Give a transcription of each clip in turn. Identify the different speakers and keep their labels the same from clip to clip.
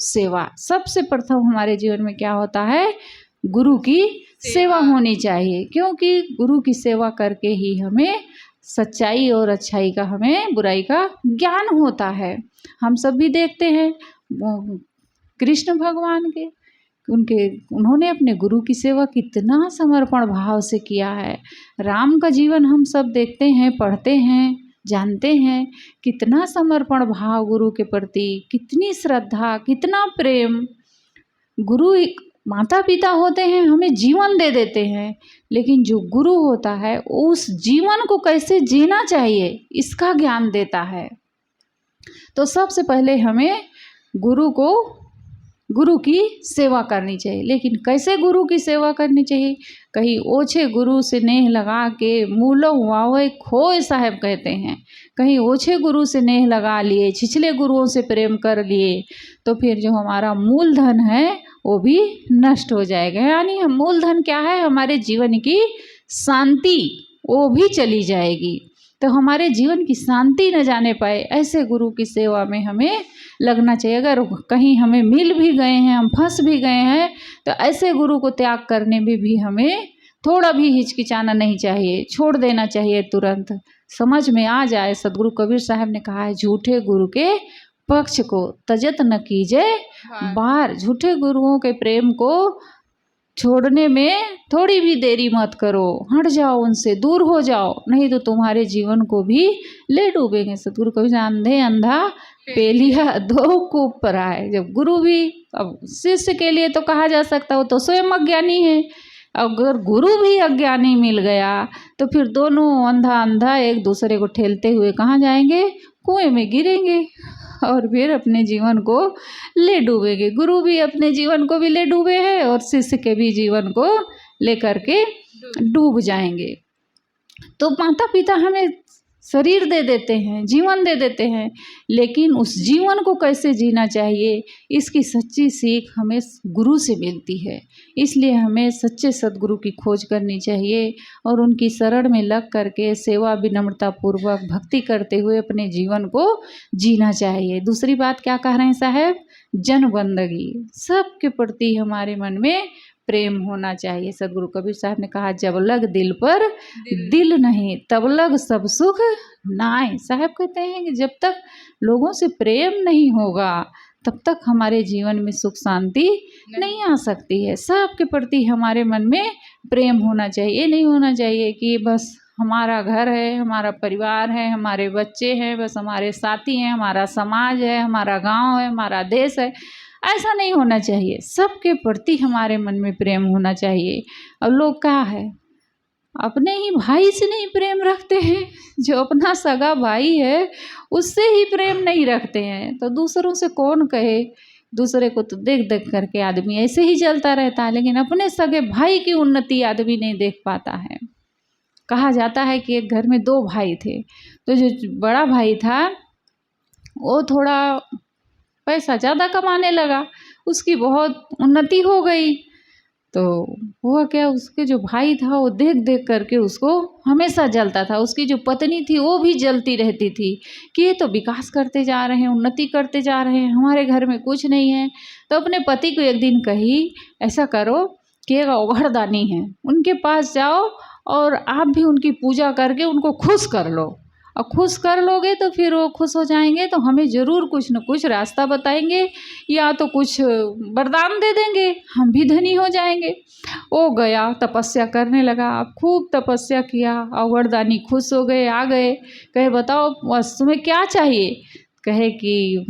Speaker 1: सेवा। सबसे प्रथम हमारे जीवन में क्या होता है, गुरु की सेवा होनी चाहिए, क्योंकि गुरु की सेवा करके ही हमें सच्चाई और अच्छाई का, हमें बुराई का ज्ञान होता है। हम सब भी देखते हैं कृष्ण भगवान के, उन्होंने अपने गुरु की सेवा कितना समर्पण भाव से किया है। राम का जीवन हम सब देखते हैं, पढ़ते हैं, जानते हैं, कितना समर्पण भाव गुरु के प्रति, कितनी श्रद्धा, कितना प्रेम। गुरु एक माता पिता होते हैं, हमें जीवन दे देते हैं, लेकिन जो गुरु होता है उस जीवन को कैसे जीना चाहिए इसका ज्ञान देता है। तो सबसे पहले हमें गुरु की सेवा करनी चाहिए। लेकिन कैसे गुरु की सेवा करनी चाहिए, कहीं ओछे गुरु से नेह लगा के मूलो वावे खोए साहब कहते हैं। कहीं ओछे गुरु से नेह लगा लिए, छिछले गुरुओं से प्रेम कर लिए, तो फिर जो हमारा मूलधन है वो भी नष्ट हो जाएगा। यानी हम मूलधन क्या है, हमारे जीवन की शांति, वो भी चली जाएगी। तो हमारे जीवन की शांति न जाने पाए, ऐसे गुरु की सेवा में हमें लगना चाहिए। अगर कहीं हमें मिल भी गए हैं, हम फंस भी गए हैं, तो ऐसे गुरु को त्याग करने में भी हमें थोड़ा भी हिचकिचाना नहीं चाहिए, छोड़ देना चाहिए तुरंत। समझ में आ जाए, सदगुरु कबीर साहब ने कहा है, झूठे गुरु के पक्ष को तजत न कीजे बार। झूठे गुरुओं के प्रेम को छोड़ने में थोड़ी भी देरी मत करो, हट जाओ, उनसे दूर हो जाओ, नहीं तो तुम्हारे जीवन को भी ले डूबेंगे। सतगुरु कभी अंधे अंधा पेलिया दो कूप पर आए। जब गुरु भी, अब शिष्य के लिए तो कहा जा सकता हो तो स्वयं अज्ञानी है, अगर गुरु भी अज्ञानी मिल गया तो फिर दोनों अंधा अंधा एक दूसरे को ठेलते हुए कहाँ जाएंगे, कुएं में गिरेंगे और फिर अपने जीवन को ले डूबेंगे। गुरु भी अपने जीवन को भी ले डूबे हैं और शिष्य के भी जीवन को लेकर के डूब जाएंगे। तो माता पिता हमें शरीर दे देते हैं, जीवन दे देते हैं, लेकिन उस जीवन को कैसे जीना चाहिए इसकी सच्ची सीख हमें गुरु से मिलती है। इसलिए हमें सच्चे सद्गुरु की खोज करनी चाहिए और उनकी शरण में लग करके सेवा, विनम्रता पूर्वक भक्ति करते हुए अपने जीवन को जीना चाहिए। दूसरी बात क्या कह रहे हैं साहब, जन बंदगी, सबके प्रति हमारे मन में प्रेम होना चाहिए। सदगुरु कबीर साहब ने कहा, जब लग दिल पर दिल नहीं तब लग सब सुख नाय। साहब कहते हैं कि जब तक लोगों से प्रेम नहीं होगा तब तक हमारे जीवन में सुख शांति नहीं आ सकती है। सबके प्रति हमारे मन में प्रेम होना चाहिए। ये नहीं होना चाहिए कि बस हमारा घर है, हमारा परिवार है, हमारे बच्चे हैं, बस हमारे साथी हैं, हमारा समाज है, हमारा गांव है, हमारा देश है। ऐसा नहीं होना चाहिए। सबके प्रति हमारे मन में प्रेम होना चाहिए। और लोग क्या है, अपने ही भाई से नहीं प्रेम रखते हैं, जो अपना सगा भाई है उससे ही प्रेम नहीं रखते हैं, तो दूसरों से कौन कहे। दूसरे को तो देख देख करके आदमी ऐसे ही चलता रहता है, लेकिन अपने सगे भाई की उन्नति आदमी नहीं देख पाता है। कहा जाता है कि एक घर में दो भाई थे, तो जो बड़ा भाई था वो थोड़ा पैसा ज़्यादा कमाने लगा, उसकी बहुत उन्नति हो गई। तो हुआ क्या, उसके जो भाई था वो देख देख करके उसको हमेशा जलता था। उसकी जो पत्नी थी वो भी जलती रहती थी कि ये तो विकास करते जा रहे हैं, उन्नति करते जा रहे हैं, हमारे घर में कुछ नहीं है। तो अपने पति को एक दिन कही, ऐसा करो कि एक औघड़दानी है, उनके पास जाओ और आप भी उनकी पूजा करके उनको खुश कर लो, और खुश कर लोगे तो फिर वो खुश हो जाएंगे, तो हमें ज़रूर कुछ न कुछ रास्ता बताएंगे या तो कुछ वरदान दे देंगे, हम भी धनी हो जाएंगे। वो गया, तपस्या करने लगा, खूब तपस्या किया, और वरदानी खुश हो गए, आ गए। कहे बताओ बस तुम्हें क्या चाहिए। कहे कि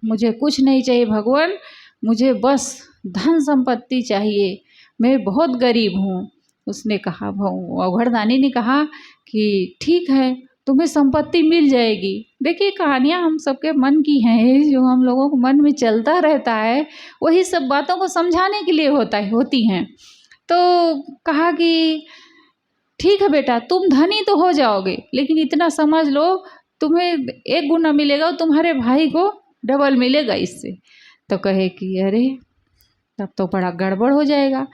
Speaker 1: मुझे कुछ नहीं चाहिए भगवान, मुझे बस धन संपत्ति चाहिए, मैं बहुत गरीब हूँ। उसने कहा, वरदानी ने कहा कि ठीक है, तुम्हें संपत्ति मिल जाएगी। देखिए कहानियाँ हम सबके मन की हैं, जो हम लोगों को मन में चलता रहता है वही सब बातों को समझाने के लिए होती हैं। तो कहा कि ठीक है बेटा, तुम धनी तो हो जाओगे, लेकिन इतना समझ लो तुम्हें 1 गुना मिलेगा और तुम्हारे भाई को डबल मिलेगा इससे। तो कहे कि अरे तब तो बड़ा गड़बड़ हो जाएगा।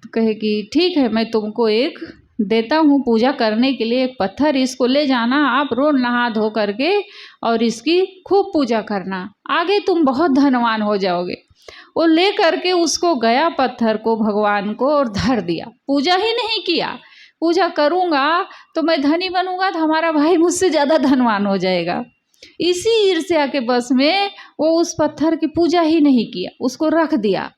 Speaker 1: तो कहे कि ठीक है, मैं तुमको एक देता हूँ पूजा करने के लिए एक पत्थर, इसको ले जाना, आप रोज नहा धो करके और इसकी खूब पूजा करना, आगे तुम बहुत धनवान हो जाओगे। वो ले करके उसको गया पत्थर को भगवान को और धर दिया, पूजा ही नहीं किया। पूजा करूँगा तो मैं धनी बनूंगा तो हमारा भाई मुझसे ज़्यादा धनवान हो जाएगा। इसी ईर्ष्या के बस में वो उस पत्थर की पूजा ही नहीं किया, उसको रख दिया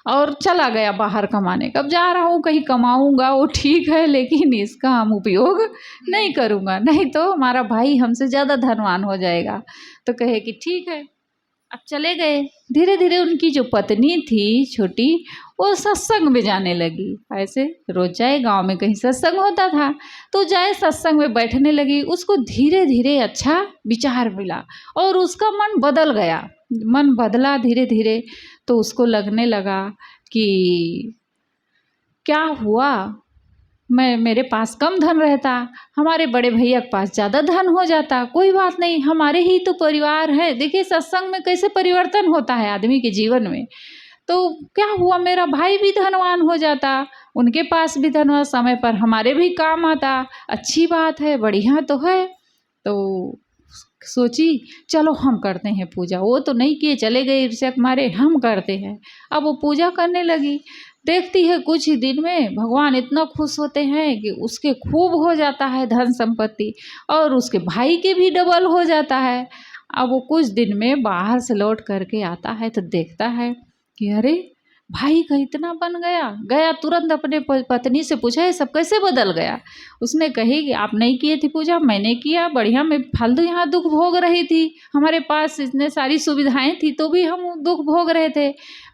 Speaker 1: और चला गया बाहर कमाने। कब जा रहा हूँ कहीं कमाऊंगा वो ठीक है, लेकिन इसका हम उपयोग नहीं करूँगा, नहीं तो हमारा भाई हमसे ज़्यादा धनवान हो जाएगा। तो कहे कि ठीक है, अब चले गए। धीरे धीरे उनकी जो पत्नी थी छोटी, वो सत्संग में जाने लगी। ऐसे रोज जाए, गांव में कहीं सत्संग होता था तो जाए, सत्संग में बैठने लगी। उसको धीरे धीरे अच्छा विचार मिला और उसका मन बदल गया। मन बदला धीरे धीरे तो उसको लगने लगा कि क्या हुआ, मेरे पास कम धन रहता, हमारे बड़े भैया के पास ज़्यादा धन हो जाता, कोई बात नहीं, हमारे ही तो परिवार है। देखिए सत्संग में कैसे परिवर्तन होता है आदमी के जीवन में। तो क्या हुआ, मेरा भाई भी धनवान हो जाता, उनके पास भी धन हो, समय पर हमारे भी काम आता, अच्छी बात है, बढ़िया तो है। तो सोची चलो हम करते हैं पूजा। वो तो नहीं किए, चले गए ईर्ष्या के मारे, हम करते हैं। अब वो पूजा करने लगी। देखती है कुछ ही दिन में भगवान इतना खुश होते हैं कि उसके खूब हो जाता है धन संपत्ति, और उसके भाई के भी डबल हो जाता है। अब वो कुछ दिन में बाहर से लौट करके आता है तो देखता है कि अरे भाई का इतना बन गया। गया तुरंत अपने पत्नी से पूछा ये सब कैसे बदल गया। उसने कही कि आप नहीं किए थे पूजा, मैंने किया, बढ़िया, मैं फालतू यहाँ दुख भोग रही थी, हमारे पास इतने सारी सुविधाएं थी तो भी हम दुख भोग रहे थे,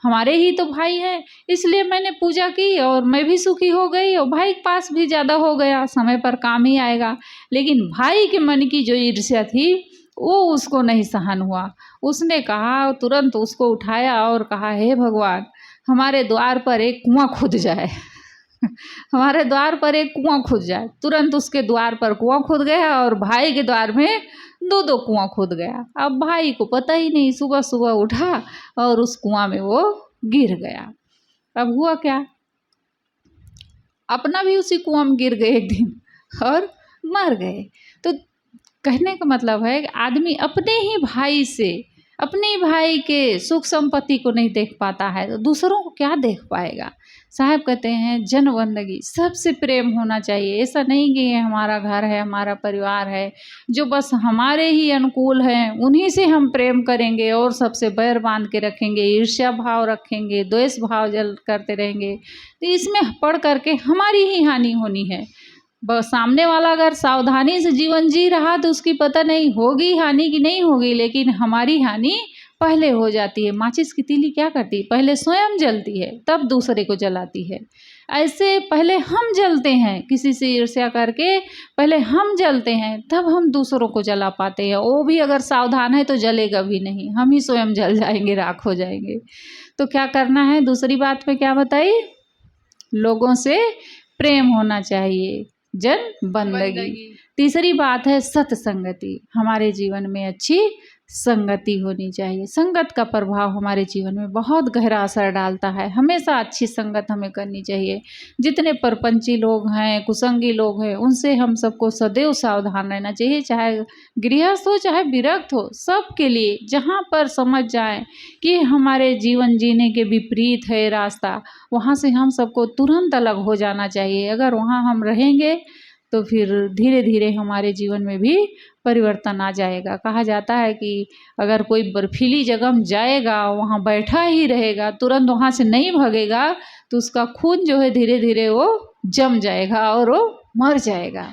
Speaker 1: हमारे ही तो भाई हैं, इसलिए मैंने पूजा की और मैं भी सुखी हो गई और भाई के पास भी ज़्यादा हो गया, समय पर काम ही आएगा। लेकिन भाई के मन की जो ईर्ष्या थी वो उसको नहीं सहन हुआ। उसने कहा, तुरंत उसको उठाया और कहा हे भगवान, हमारे द्वार पर एक कुआं खुद जाए हमारे द्वार पर एक कुआं खुद जाए। तुरंत उसके द्वार पर कुआं खुद गया और भाई के द्वार में दो दो कुआं खुद गया। अब भाई को पता ही नहीं, सुबह सुबह उठा और उस कुआं में वो गिर गया। अब हुआ क्या, अपना भी उसी कुआं में गिर गए एक दिन और मर गए। तो कहने का मतलब है कि आदमी अपने ही भाई से, अपने भाई के सुख संपत्ति को नहीं देख पाता है तो दूसरों को क्या देख पाएगा। साहब कहते हैं जन बंदगी, सबसे प्रेम होना चाहिए। ऐसा नहीं कि हमारा घर है, हमारा परिवार है, जो बस हमारे ही अनुकूल हैं उन्हीं से हम प्रेम करेंगे और सबसे बैर बांध के रखेंगे, ईर्ष्या भाव रखेंगे, द्वेष भाव जल करते रहेंगे, तो इसमें पढ़ करके हमारी ही हानि होनी है। बस सामने वाला अगर सावधानी से जीवन जी रहा तो उसकी पता नहीं होगी हानि की नहीं होगी, लेकिन हमारी हानि पहले हो जाती है। माचिस की तीली क्या करती है, पहले स्वयं जलती है तब दूसरे को जलाती है। ऐसे पहले हम जलते हैं, किसी से ईर्ष्या करके पहले हम जलते हैं तब हम दूसरों को जला पाते हैं। वो भी अगर सावधान है तो जलेगा भी नहीं, हम ही स्वयं जल जाएंगे, राख हो जाएंगे। तो क्या करना है, दूसरी बात में क्या बताई, लोगों से प्रेम होना चाहिए, जन बंदगी। तीसरी बात है सत्संगति, हमारे जीवन में अच्छी संगति होनी चाहिए। संगत का प्रभाव हमारे जीवन में बहुत गहरा असर डालता है। हमेशा अच्छी संगत हमें करनी चाहिए। जितने परपंची लोग हैं, कुसंगी लोग हैं, उनसे हम सबको सदैव सावधान रहना चाहिए, चाहे गृहस्थ हो चाहे विरक्त हो, सबके लिए। जहाँ पर समझ जाए कि हमारे जीवन जीने के विपरीत है रास्ता, वहाँ से हम सबको तुरंत अलग हो जाना चाहिए। अगर वहाँ हम रहेंगे तो फिर धीरे धीरे हमारे जीवन में भी परिवर्तन आ जाएगा। कहा जाता है कि अगर कोई बर्फीली जगह में जाएगा, वहाँ बैठा ही रहेगा, तुरंत वहाँ से नहीं भागेगा तो उसका खून जो है धीरे धीरे वो जम जाएगा और वो मर जाएगा,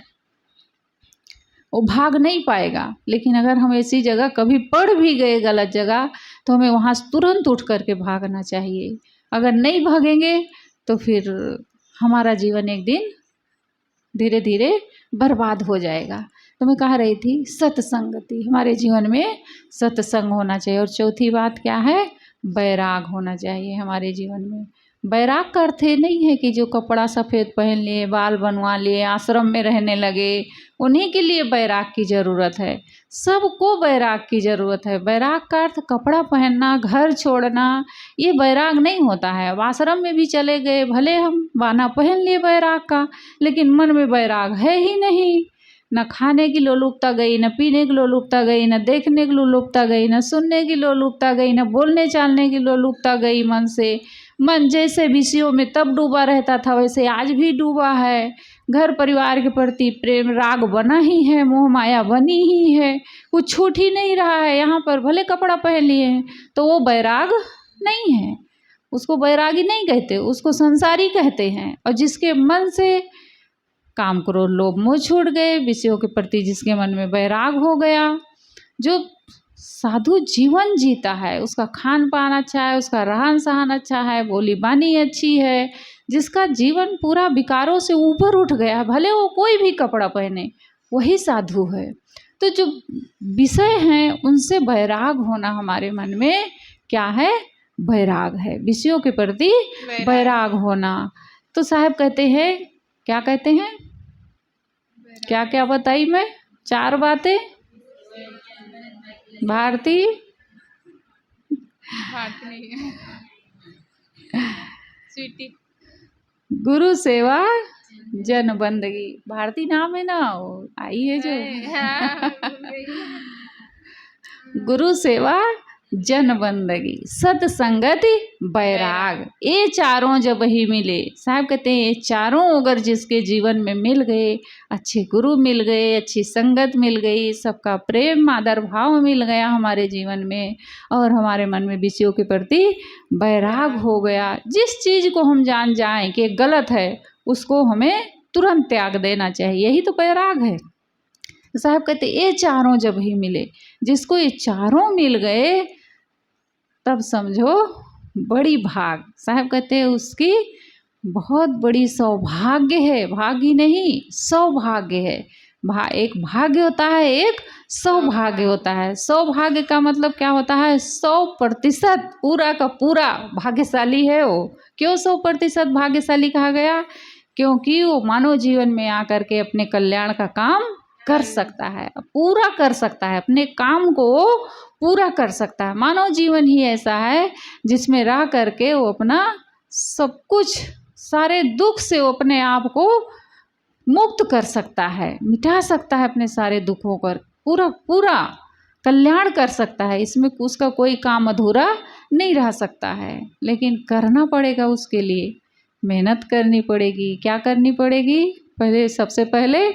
Speaker 1: वो भाग नहीं पाएगा। लेकिन अगर हम ऐसी जगह कभी पड़ भी गए गलत जगह तो हमें वहाँ से तुरंत उठ करके भागना चाहिए। अगर नहीं भागेंगे तो फिर हमारा जीवन एक दिन धीरे धीरे बर्बाद हो जाएगा। तो मैं कह रही थी सत्संगति, हमारे जीवन में सत्संग होना चाहिए। और चौथी बात क्या है, बैराग होना चाहिए हमारे जीवन में। बैराग का अर्थ ये नहीं है कि जो कपड़ा सफ़ेद पहन लिए, बाल बनवा लिए, आश्रम में रहने लगे, उन्हीं के लिए बैराग की ज़रूरत है। सबको बैराग की ज़रूरत है। बैराग का अर्थ कपड़ा पहनना, घर छोड़ना, ये बैराग नहीं होता है। अब आश्रम में भी चले गए, भले हम बाना पहन लिए बैराग का, लेकिन मन में बैराग है ही नहीं। न खाने की लोलुपता गई, न पीने की लोलुपता गई, न देखने की लोलुपता गई, न सुनने की लोलुपता गई, न बोलने चालने की लोलुपता गई मन से। मन जैसे विषयों में तब डूबा रहता था, वैसे आज भी डूबा है। घर परिवार के प्रति प्रेम राग बना ही है, मोह माया बनी ही है, कुछ छूट ही नहीं रहा है। यहाँ पर भले कपड़ा पहन लिए हैं तो वो बैराग नहीं है, उसको बैरागी नहीं कहते, उसको संसारी कहते हैं। और जिसके मन से काम क्रोध लोभ मोह छूट गए, विषयों के प्रति जिसके मन में बैराग हो गया, जो साधु जीवन जीता है, उसका खान पान अच्छा है, उसका रहन सहन अच्छा है, बोली बानी अच्छी है, जिसका जीवन पूरा विकारों से ऊपर उठ गया, भले वो कोई भी कपड़ा पहने, वही साधु है। तो जो विषय हैं उनसे बैराग होना हमारे मन में क्या है? बैराग है, विषयों के प्रति बैराग होना। तो साहब कहते हैं, क्या कहते हैं, क्या क्या बताई मैं? 4 बातें भारती
Speaker 2: स्वीटी,
Speaker 1: गुरु सेवा जन बंदगी। भारती नाम है ना, वो आई है जो गुरु सेवा जन बंदगी, सत्संगति, बैराग, ये चारों जब ही मिले। साहब कहते हैं ये चारों अगर जिसके जीवन में मिल गए, अच्छे गुरु मिल गए, अच्छी संगत मिल गई, सबका प्रेम आदर भाव मिल गया हमारे जीवन में, और हमारे मन में विषयों के प्रति बैराग हो गया, जिस चीज़ को हम जान जाएं कि गलत है उसको हमें तुरंत त्याग देना चाहिए, यही तो बैराग है। तो साहब कहते ये चारों जब ही मिले, जिसको ये चारों मिल गए तब समझो बड़ी भाग। साहब कहते हैं उसकी बहुत बड़ी सौभाग्य है, भाग्य नहीं सौभाग्य है। एक भाग्य होता है, एक सौभाग्य होता है। सौभाग्य का मतलब क्या होता है? 100% पूरा का पूरा भाग्यशाली है वो। क्यों 100% भाग्यशाली कहा गया? क्योंकि वो मानव जीवन में आकर के अपने कल्याण का काम कर सकता है, पूरा कर सकता है, अपने काम को पूरा कर सकता है। मानव जीवन ही ऐसा है जिसमें रह करके वो अपना सब कुछ, सारे दुख से वो अपने आप को मुक्त कर सकता है, मिटा सकता है अपने सारे दुखों पर, पूरा पूरा कल्याण कर सकता है। इसमें उसका कोई काम अधूरा नहीं रह सकता है। लेकिन करना पड़ेगा, उसके लिए मेहनत करनी पड़ेगी। क्या करनी पड़ेगी? पहले, सबसे पहले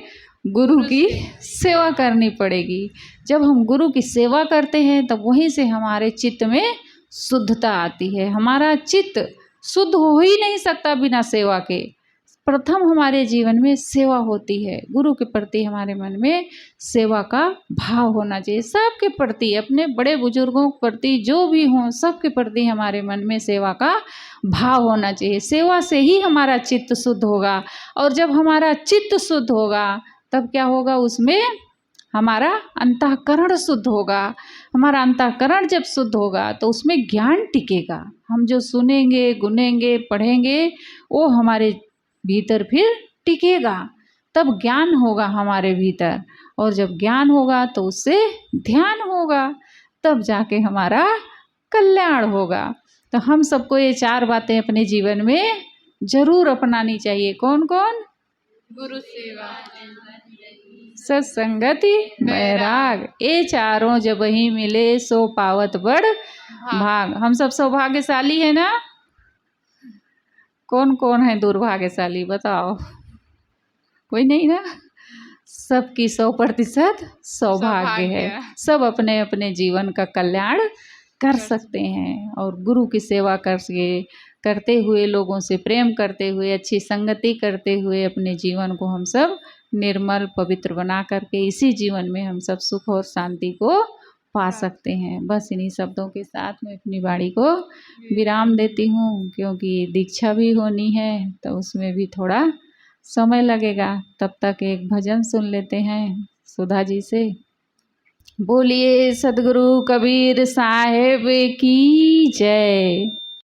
Speaker 1: गुरु की सेवा करनी पड़ेगी। जब हम गुरु की सेवा करते हैं तब वहीं से हमारे चित्त में शुद्धता आती है। हमारा चित्त शुद्ध हो ही नहीं सकता बिना सेवा के। प्रथम हमारे जीवन में सेवा होती है, गुरु के प्रति हमारे मन में सेवा का भाव होना चाहिए। सबके प्रति, अपने बड़े बुजुर्गों के प्रति, जो भी हों सबके प्रति हमारे मन में सेवा का भाव होना चाहिए। सेवा से ही हमारा चित्त शुद्ध होगा, और जब हमारा चित्त शुद्ध होगा तब क्या होगा? उसमें हमारा अंतःकरण शुद्ध होगा। हमारा अंतःकरण जब शुद्ध होगा तो उसमें ज्ञान टिकेगा। हम जो सुनेंगे, गुनेंगे, पढ़ेंगे वो हमारे भीतर फिर टिकेगा, तब ज्ञान होगा हमारे भीतर, और जब ज्ञान होगा तो उससे ध्यान होगा, तब जाके हमारा कल्याण होगा। तो हम सबको ये 4 बातें अपने जीवन में जरूर अपनानी चाहिए। कौन कौन?
Speaker 2: गुरु सेवा,
Speaker 1: सत्संगति, बैराग, ये चारों जब ही मिले सो पावत बड़ भाग। हम सब सौभाग्यशाली है ना? कौन कौन है दुर्भाग्यशाली? बताओ, कोई नहीं ना? सबकी 100% सौभाग्य है। सब अपने अपने जीवन का कल्याण कर सकते हैं, और गुरु की सेवा करते हुए, लोगों से प्रेम करते हुए, अच्छी संगति करते हुए अपने जीवन को हम सब निर्मल पवित्र बना करके इसी जीवन में हम सब सुख और शांति को पा सकते हैं। बस इन्हीं शब्दों के साथ मैं अपनी वाणी को विराम देती हूँ, क्योंकि दीक्षा भी होनी है तो उसमें भी थोड़ा समय लगेगा। तब तक एक भजन सुन लेते हैं सुधा जी से। बोलिए सदगुरु कबीर साहेब की जय।